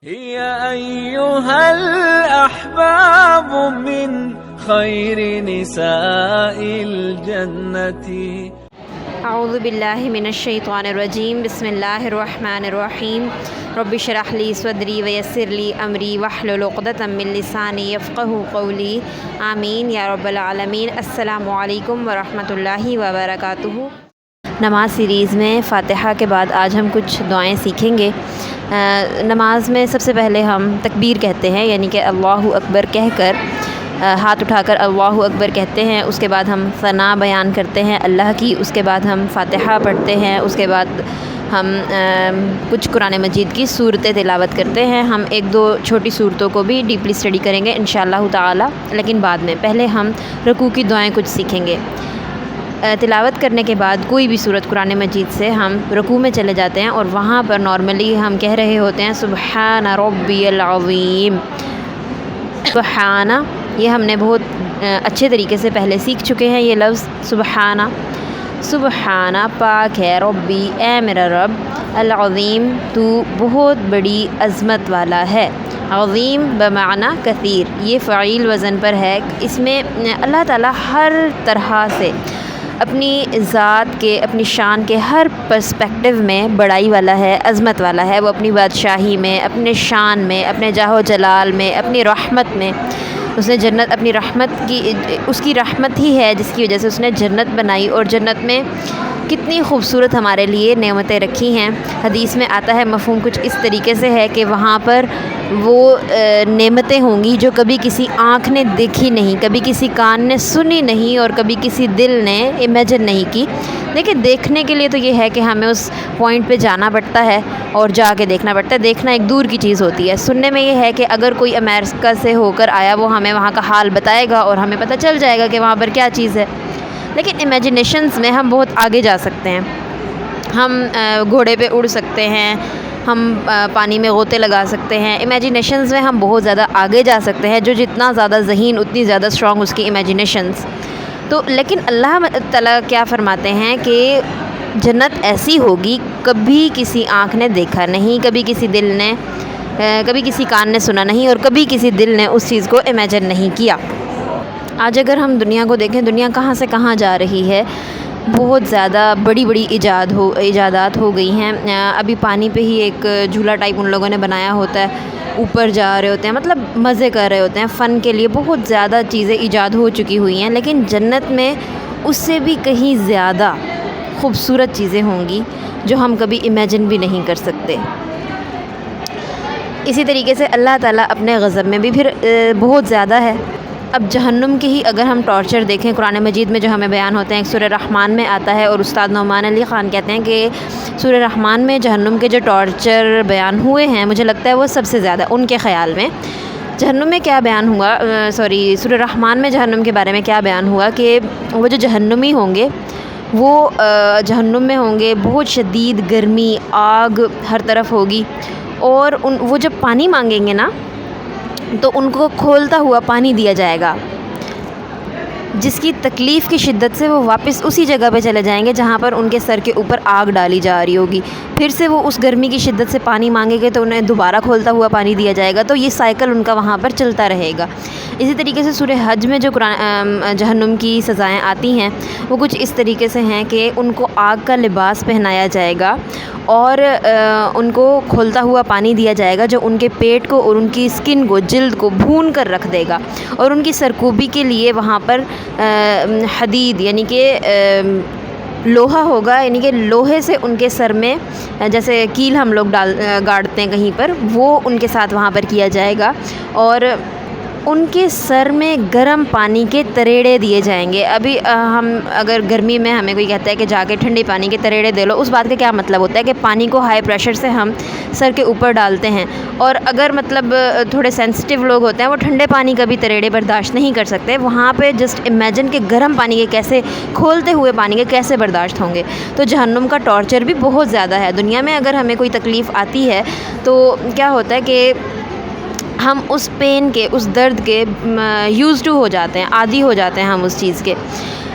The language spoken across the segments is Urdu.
يا أيها الأحباب من خير نساء الجنة. اعوذ باللہ من الشیطان الرجیم. بسم اللہ الرحمن الرحیم. رب اشرح لی صدری ویسر لی امری واحلل عقدۃ من لسانی یفقہوا قولی. آمین یا رب العالمین. السلام علیکم ورحمۃ اللہ وبرکاتہ. نماز سیریز میں فاتحہ کے بعد آج ہم کچھ دعائیں سیکھیں گے. نماز میں سب سے پہلے ہم تکبیر کہتے ہیں، یعنی کہ اللہ اکبر کہہ کر ہاتھ اٹھا کر اللہ اکبر کہتے ہیں. اس کے بعد ہم ثنا بیان کرتے ہیں اللہ کی. اس کے بعد ہم فاتحہ پڑھتے ہیں. اس کے بعد ہم کچھ قرآن مجید کی صورتیں تلاوت کرتے ہیں. ہم ایک دو چھوٹی صورتوں کو بھی ڈیپلی اسٹڈی کریں گے انشاءاللہ تعالی، لیکن بعد میں. پہلے ہم رکوع کی دعائیں کچھ سیکھیں گے. تلاوت کرنے کے بعد کوئی بھی صورت قرآن مجید سے ہم رکوع میں چلے جاتے ہیں اور وہاں پر نارملی ہم کہہ رہے ہوتے ہیں سبحان ربی العظیم. سبحانہ یہ ہم نے بہت اچھے طریقے سے پہلے سیکھ چکے ہیں. یہ لفظ سبحانہ، سبحانہ پاک ہے، ربی اے میرا رب، العظیم تو بہت بڑی عظمت والا ہے. عظیم بمعنی کثیر، یہ فعیل وزن پر ہے. اس میں اللہ تعالیٰ ہر طرح سے اپنی ذات کے، اپنی شان کے ہر پرسپیکٹیو میں بڑائی والا ہے، عظمت والا ہے. وہ اپنی بادشاہی میں، اپنے شان میں، اپنے جاہ و جلال میں، اپنی رحمت میں. اس نے جنت اپنی رحمت کی، اس کی رحمت ہی ہے جس کی وجہ سے اس نے جنت بنائی. اور جنت میں کتنی خوبصورت ہمارے لیے نعمتیں رکھی ہیں. حدیث میں آتا ہے مفہوم کچھ اس طریقے سے ہے کہ وہاں پر وہ نعمتیں ہوں گی جو کبھی کسی آنکھ نے دیکھی نہیں، کبھی کسی کان نے سنی نہیں، اور کبھی کسی دل نے امیجن نہیں کی. لیکن دیکھنے کے لیے تو یہ ہے کہ ہمیں اس پوائنٹ پہ جانا پڑتا ہے اور جا کے دیکھنا پڑتا ہے. دیکھنا ایک دور کی چیز ہوتی ہے. سننے میں یہ ہے کہ اگر کوئی امریکہ سے ہو کر آیا وہ ہمیں وہاں کا حال بتائے گا اور ہمیں پتہ چل جائے گا کہ وہاں پر کیا چیز ہے. لیکن امیجنیشنز میں ہم بہت آگے جا سکتے ہیں. ہم گھوڑے پہ اڑ سکتے ہیں، ہم پانی میں غوطے لگا سکتے ہیں. امیجنیشنز میں ہم بہت زیادہ آگے جا سکتے ہیں. جو جتنا زیادہ ذہین اتنی زیادہ اسٹرانگ اس کی امیجنیشنز. تو لیکن اللہ تعالیٰ کیا فرماتے ہیں کہ جنت ایسی ہوگی کبھی کسی آنکھ نے دیکھا نہیں، کبھی کسی دل نے، کبھی کسی کان نے سنا نہیں، اور کبھی کسی دل نے اس چیز کو امیجن نہیں کیا. آج اگر ہم دنیا کو دیکھیں، دنیا کہاں سے کہاں جا رہی ہے. بہت زیادہ بڑی بڑی ایجادات ہو گئی ہیں. ابھی پانی پہ ہی ایک جھولا ٹائپ ان لوگوں نے بنایا ہوتا ہے، اوپر جا رہے ہوتے ہیں، مطلب مزے کر رہے ہوتے ہیں. فن کے لیے بہت زیادہ چیزیں ایجاد ہو چکی ہوئی ہیں. لیکن جنت میں اس سے بھی کہیں زیادہ خوبصورت چیزیں ہوں گی جو ہم کبھی امیجن بھی نہیں کر سکتے. اسی طریقے سے اللہ تعالیٰ اپنے غضب میں بھی پھر بہت زیادہ ہے. اب جہنم کے ہی اگر ہم ٹارچر دیکھیں قرآن مجید میں جو ہمیں بیان ہوتے ہیں، ایک سورہ رحمان میں آتا ہے، اور استاد نعمان علی خان کہتے ہیں کہ سورہ رحمان میں جہنم کے جو ٹارچر بیان ہوئے ہیں، مجھے لگتا ہے وہ سب سے زیادہ ان کے خیال میں جہنم میں کیا بیان ہوا، سورہ رحمان میں جہنم کے بارے میں کیا بیان ہوا کہ وہ جو جہنمی ہوں گے وہ جہنم میں ہوں گے، بہت شدید گرمی، آگ ہر طرف ہوگی. اور وہ جب پانی مانگیں گے نا تو ان کو کھولتا ہوا پانی دیا جائے گا، جس کی تکلیف کی شدت سے وہ واپس اسی جگہ پہ چلے جائیں گے جہاں پر ان کے سر کے اوپر آگ ڈالی جا رہی ہوگی. پھر سے وہ اس گرمی کی شدت سے پانی مانگیں گے تو انہیں دوبارہ کھولتا ہوا پانی دیا جائے گا. تو یہ سائیکل ان کا وہاں پر چلتا رہے گا. اسی طریقے سے سورہ حج میں جو جہنم کی سزائیں آتی ہیں وہ کچھ اس طریقے سے ہیں کہ ان کو آگ کا لباس پہنایا جائے گا اور ان کو کھولتا ہوا پانی دیا جائے گا جو ان کے پیٹ کو اور ان کی اسکن کو، جلد کو بھون کر رکھ دے گا. اور ان کی سرکوبی کے لیے وہاں پر حدید یعنی کہ لوہا ہوگا، یعنی کہ لوہے سے ان کے سر میں جیسے کیل ہم لوگ گاڑتے ہیں کہیں پر، وہ ان کے ساتھ وہاں پر کیا جائے گا. اور ان کے سر میں گرم پانی کے تریڑے دیے جائیں گے. ابھی ہم اگر گرمی میں ہمیں کوئی کہتا ہے کہ جا کے ٹھنڈے پانی کے تریڑے دے لو، اس بات کا کیا مطلب ہوتا ہے کہ پانی کو ہائی پریشر سے ہم سر کے اوپر ڈالتے ہیں. اور اگر مطلب تھوڑے سینسٹیو لوگ ہوتے ہیں وہ ٹھنڈے پانی کا بھی تریڑے برداشت نہیں کر سکتے. وہاں پہ جسٹ امیجن کہ گرم پانی کے کیسے، کھولتے ہوئے پانی کے کیسے برداشت ہوں گے. تو جہنم کا ٹارچر بھی بہت زیادہ ہے. دنیا میں اگر ہمیں کوئی تکلیف آتی ہے تو کیا ہوتا ہے کہ ہم اس پین کے، اس درد کے یوز ٹو ہو جاتے ہیں، عادی ہو جاتے ہیں ہم اس چیز کے.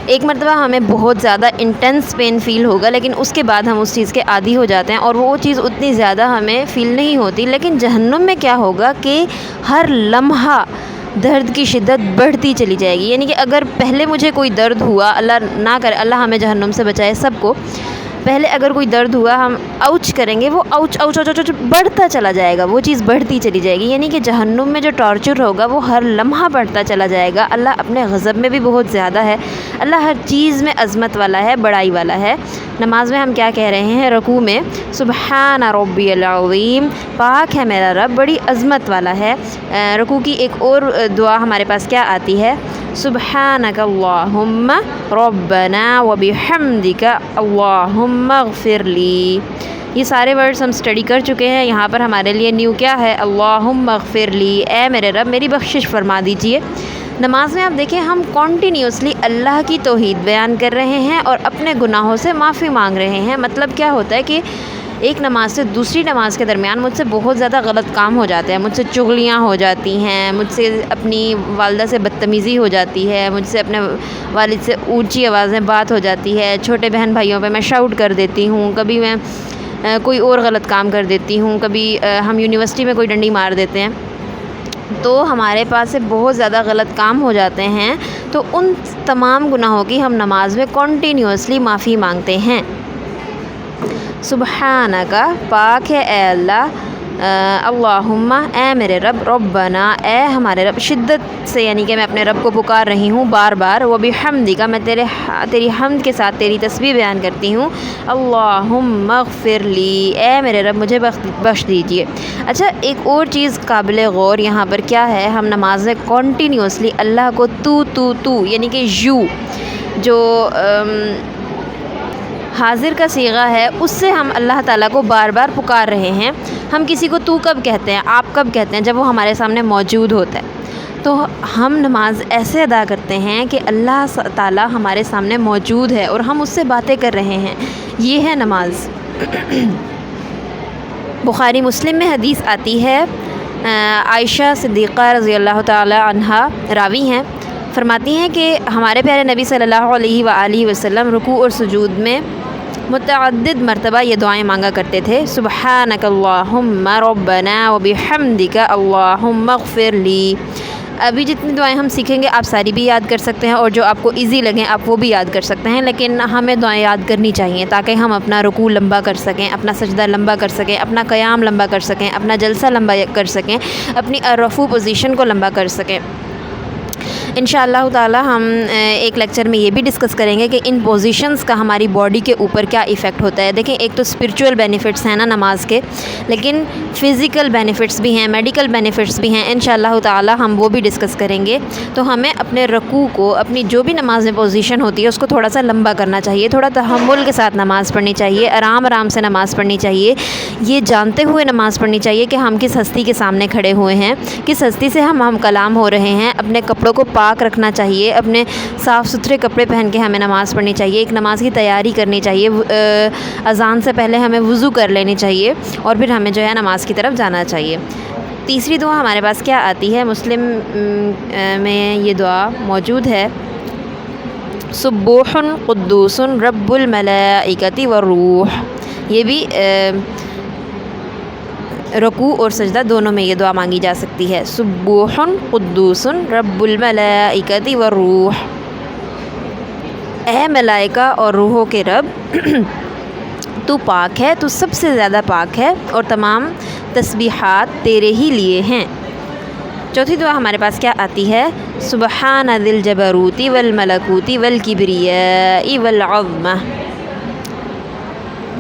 ایک مرتبہ ہمیں بہت زیادہ انٹینس پین فیل ہوگا، لیکن اس کے بعد ہم اس چیز کے عادی ہو جاتے ہیں اور وہ چیز اتنی زیادہ ہمیں فیل نہیں ہوتی. لیکن جہنم میں کیا ہوگا کہ ہر لمحہ درد کی شدت بڑھتی چلی جائے گی. یعنی کہ اگر پہلے مجھے کوئی درد ہوا، اللہ نہ کرے، اللہ ہمیں جہنم سے بچائے سب کو، پہلے اگر کوئی درد ہوا ہم آؤچ کریں گے، وہ آؤچ آؤچ آؤچ آؤچ بڑھتا چلا جائے گا، وہ چیز بڑھتی چلی جائے گی. یعنی کہ جہنم میں جو ٹارچر ہوگا وہ ہر لمحہ بڑھتا چلا جائے گا. اللہ اپنے غضب میں بھی بہت زیادہ ہے، اللہ ہر چیز میں عظمت والا ہے، بڑائی والا ہے. نماز میں ہم کیا کہہ رہے ہیں؟ رکوع میں سبحان ربی العظیم، پاک ہے میرا رب، بڑی عظمت والا ہے. رکوع کی ایک اور دعا ہمارے پاس کیا آتی ہے؟ سبحانک اللہم ربنا وبحمدک اللہم اغفر لی. یہ سارے ورڈز ہم اسٹڈی کر چکے ہیں. یہاں پر ہمارے لیے نیو کیا ہے؟ اللہم اغفر لی، اے میرے رب میری بخشش فرما دیجئے. نماز میں آپ دیکھیں ہم کنٹینیوسلی اللہ کی توحید بیان کر رہے ہیں اور اپنے گناہوں سے معافی مانگ رہے ہیں. مطلب کیا ہوتا ہے کہ ایک نماز سے دوسری نماز کے درمیان مجھ سے بہت زیادہ غلط کام ہو جاتے ہیں، مجھ سے چغلیاں ہو جاتی ہیں، مجھ سے اپنی والدہ سے بدتمیزی ہو جاتی ہے، مجھ سے اپنے والد سے اونچی آواز میں بات ہو جاتی ہے، چھوٹے بہن بھائیوں پہ میں شاؤٹ کر دیتی ہوں، کبھی میں کوئی اور غلط کام کر دیتی ہوں، کبھی ہم یونیورسٹی میں کوئی ڈنڈی مار دیتے ہیں. تو ہمارے پاس سے بہت زیادہ غلط کام ہو جاتے ہیں. تو ان تمام گناہوں کی ہم نماز میں کنٹینیوسلی معافی مانگتے ہیں. سبحانکا، پاک ہے اے اللہ، اللہم، اے میرے رب، ربنا، اے ہمارے رب، شدت سے یعنی کہ میں اپنے رب کو پکار رہی ہوں بار بار، وبحمدک، میں تیری حمد کے ساتھ تیری تسبیح بیان کرتی ہوں، اللہم اغفر لی، اے میرے رب مجھے بخش دیجئے. اچھا ایک اور چیز قابل غور یہاں پر کیا ہے؟ ہم نماز میں کنٹینیوسلی اللہ کو تو یعنی کہ یو جو حاضر کا صیغہ ہے اس سے ہم اللہ تعالیٰ کو بار بار پکار رہے ہیں. ہم کسی کو تو کب کہتے ہیں، آپ کب کہتے ہیں؟ جب وہ ہمارے سامنے موجود ہوتا ہے. تو ہم نماز ایسے ادا کرتے ہیں کہ اللہ تعالیٰ ہمارے سامنے موجود ہے اور ہم اس سے باتیں کر رہے ہیں. یہ ہے نماز. بخاری مسلم میں حدیث آتی ہے، عائشہ صدیقہ رضی اللہ تعالی عنہا راوی ہیں، فرماتی ہیں کہ ہمارے پیارے نبی صلی اللہ علیہ وآلہ وسلم رکوع اور سجود میں متعدد مرتبہ یہ دعائیں مانگا کرتے تھے. سبحانک اللہم ربنا وبحمدک اللہم اغفر لی. ابھی جتنی دعائیں ہم سیکھیں گے آپ ساری بھی یاد کر سکتے ہیں، اور جو آپ کو ایزی لگیں آپ وہ بھی یاد کر سکتے ہیں. لیکن ہمیں دعائیں یاد کرنی چاہیے تاکہ ہم اپنا رکوع لمبا کر سکیں، اپنا سجدہ لمبا کر سکیں، اپنا قیام لمبا کر سکیں، اپنا جلسہ لمبا کر سکیں، اپنی رفوع پوزیشن کو لمبا کر سکیں. انشاءاللہ تعالی ہم ایک لیکچر میں یہ بھی ڈسکس کریں گے کہ ان پوزیشنز کا ہماری باڈی کے اوپر کیا ایفیکٹ ہوتا ہے. دیکھیں ایک تو اسپرچول بینیفٹس ہیں نا نماز کے، لیکن فزیکل بینیفٹس بھی ہیں، میڈیکل بینیفٹس بھی ہیں. انشاءاللہ تعالی ہم وہ بھی ڈسکس کریں گے. تو ہمیں اپنے رکوع کو، اپنی جو بھی نماز میں پوزیشن ہوتی ہے اس کو تھوڑا سا لمبا کرنا چاہیے، تھوڑا تحمل کے ساتھ نماز پڑھنی چاہیے، آرام سے نماز پڑھنی چاہیے. یہ جانتے ہوئے نماز پڑھنی چاہیے کہ ہم کس ہستی کے سامنے کھڑے ہوئے ہیں، کس ہستی سے ہم کلام ہو رہے ہیں. اپنے کپڑوں کو پاک رکھنا چاہیے، اپنے صاف ستھرے کپڑے پہن کے ہمیں نماز پڑھنی چاہیے. ایک نماز کی تیاری کرنی چاہیے. اذان سے پہلے ہمیں وضو کر لینی چاہیے اور پھر ہمیں جو ہے نماز کی طرف جانا چاہیے. تیسری دعا ہمارے پاس کیا آتی ہے؟ مسلم میں یہ دعا موجود ہے، سبوح قدوس رب الملائکۃ والروح. یہ بھی رکوع اور سجدہ دونوں میں یہ دعا مانگی جا سکتی ہے. سبوح قدوس رب الملائکۃ والروح، اے ملائکہ اور روحوں کے رب تو پاک ہے، تو سب سے زیادہ پاک ہے اور تمام تسبیحات تیرے ہی لیے ہیں. چوتھی دعا ہمارے پاس کیا آتی ہے؟ سبحان ذی الجبروت والملکوت والکبریاء والعظمہ.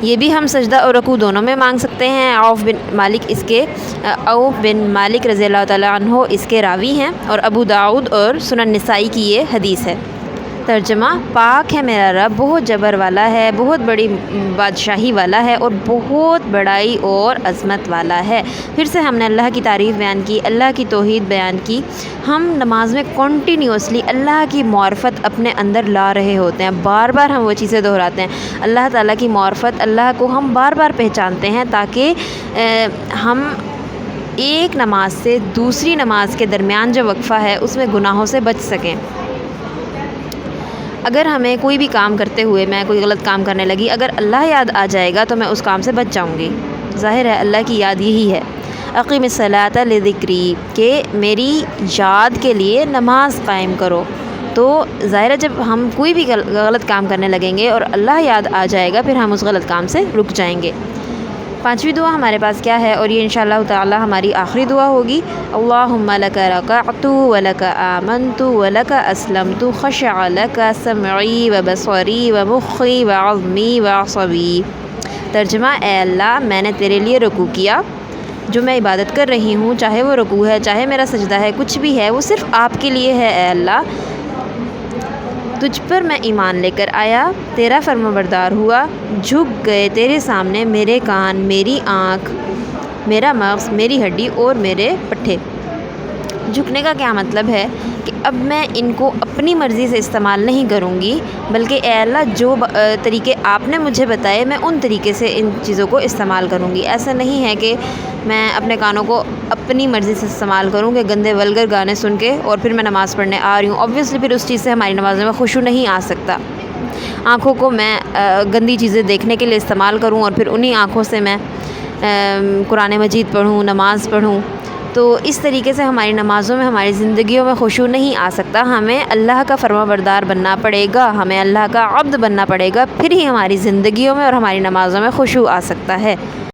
یہ بھی ہم سجدہ اور رکوع دونوں میں مانگ سکتے ہیں. عوف بن مالک رضی اللہ تعالی عنہ اس کے راوی ہیں اور ابو داؤد اور سنن نسائی کی یہ حدیث ہے. ترجمہ: پاک ہے میرا رب، بہت جبر والا ہے، بہت بڑی بادشاہی والا ہے اور بہت بڑائی اور عظمت والا ہے. پھر سے ہم نے اللہ کی تعریف بیان کی، اللہ کی توحید بیان کی. ہم نماز میں کنٹینیوسلی اللہ کی معرفت اپنے اندر لا رہے ہوتے ہیں، بار بار ہم وہ چیزیں دہراتے ہیں. اللہ تعالیٰ کی معرفت، اللہ کو ہم بار بار پہچانتے ہیں تاکہ ہم ایک نماز سے دوسری نماز کے درمیان جو وقفہ ہے اس میں گناہوں سے بچ سکیں. اگر ہمیں کوئی بھی کام کرتے ہوئے میں کوئی غلط کام کرنے لگی، اگر اللہ یاد آ جائے گا تو میں اس کام سے بچ جاؤں گی۔ ظاہر ہے اللہ کی یاد یہی ہے، اقیم الصلاۃ لذکری، کہ میری یاد کے لیے نماز قائم کرو۔ تو ظاہر ہے جب ہم کوئی بھی غلط کام کرنے لگیں گے اور اللہ یاد آ جائے گا پھر ہم اس غلط کام سے رک جائیں گے۔ 5ویں دعا ہمارے پاس کیا ہے، اور یہ انشاءاللہ تعالی ہماری آخری دعا ہوگی۔ اللہم لک رکعت ولک آمنت ولک اسلمت خشع لک سمعی وبصری ومخی وعظمی وعصبی۔ ترجمہ، اے اللہ میں نے تیرے لیے رکوع کیا، جو میں عبادت کر رہی ہوں، چاہے وہ رکوع ہے چاہے میرا سجدہ ہے، کچھ بھی ہے وہ صرف آپ کے لیے ہے۔ اے اللہ تجھ پر میں ایمان لے کر آیا، تیرا فرما بردار ہوا، جھک گئے تیرے سامنے میرے کان، میری آنکھ، میرا مغز، میری ہڈی اور میرے پٹھے۔ جھکنے کا کیا مطلب ہے کہ اب میں ان کو اپنی مرضی سے استعمال نہیں کروں گی، بلکہ اے اللہ جو طریقے آپ نے مجھے بتائے میں ان طریقے سے ان چیزوں کو استعمال کروں گی۔ ایسا نہیں ہے کہ میں اپنے کانوں کو اپنی مرضی سے استعمال کروں کہ گندے ولگر گانے سن کے اور پھر میں نماز پڑھنے آ رہی ہوں۔ اوبویسلی پھر اس چیز سے ہماری نمازوں میں خشوع نہیں آ سکتا۔ آنکھوں کو میں گندی چیزیں دیکھنے کے لیے استعمال کروں اور پھر انہی آنکھوں سے میں قرآن مجید پڑھوں، نماز پڑھوں، تو اس طریقے سے ہماری نمازوں میں ہماری زندگیوں میں خشوع نہیں آ سکتا۔ ہمیں اللہ کا فرما بردار بننا پڑے گا، ہمیں اللہ کا عبد بننا پڑے گا، پھر ہی ہماری زندگیوں میں اور ہماری نمازوں میں خشوع آ سکتا ہے۔